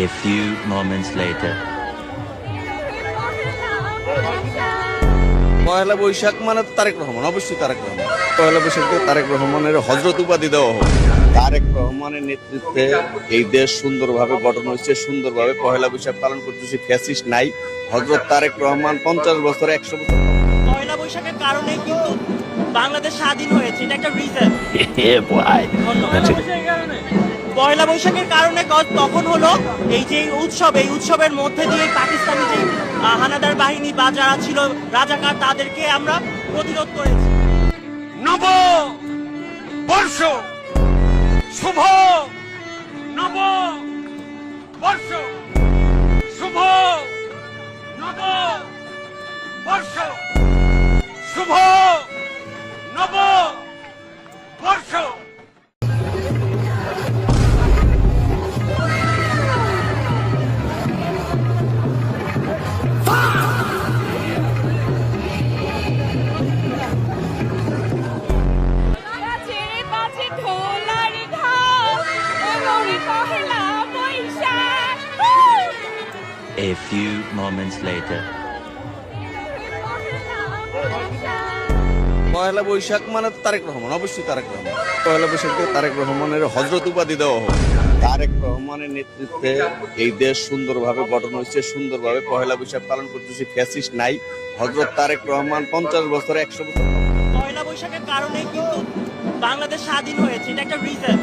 A few moments later. পয়লা বৈশাখ মানে তো তারেক রহমান, অবশ্যই তারেক রহমান। পয়লা বৈশাখে তারেক রহমানের হযরত উপাধি দেওয়া হোক। তারেক রহমানের নেতৃত্বে এই দেশ সুন্দরভাবে গঠন হয়েছে, সুন্দরভাবে পয়লা বৈশাখ পালন করতেছি। ফ্যাসিস্ট নাই। হযরত তারেক রহমান 50 বছরে 100 বছর। পয়লা বৈশাখের কারণে কিন্তু বাংলাদেশ স্বাধীন হয়েছে, এটা একটা রিজন। পয়লা বৈশাখের কারণে তখন হলো এই যে এই উৎসবের মধ্যে দিয়ে পাকিস্তানি যে হানাদার বাহিনী বা যারা ছিল রাজাকার, তাদেরকে আমরা প্রতিরোধ করেছি। নব বর্ষ, শুভ নব বর্ষ, শুভ নব বর্ষ, শুভ নব বর্ষ। A few moments later. পয়লা বৈশাখ মানে তো তারেক রহমান, অবশ্যই তারেক রহমান। পয়লা বৈশাখে তারেক রহমানের হযরত উপাধি দেওয়া হোক। তারেক রহমানের নেতৃত্বে এই দেশ সুন্দরভাবে গঠন হয়েছে, সুন্দরভাবে পয়লা বৈশাখ পালন করতেছি। ফ্যাসিস্ট নাই। হযরত তারেক রহমান 50 বছরে 100 বছর। পয়লা বৈশাখের কারণে কিন্তু বাংলাদেশ স্বাধীন হয়েছে, এটা একটা রিজন।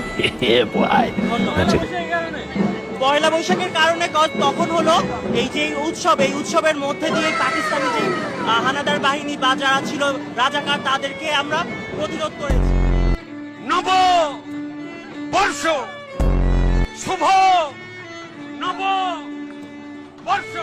পয়লা বৈশাখের কারণে তখন হলো এই যে এই উৎসবের মধ্যে দিয়ে পাকিস্তানি যে হানাদার বাহিনী বা যারা ছিল রাজাকার, তাদেরকে আমরা প্রতিরোধ করেছি। নব বর্ষ, শুভ নব বর্ষ।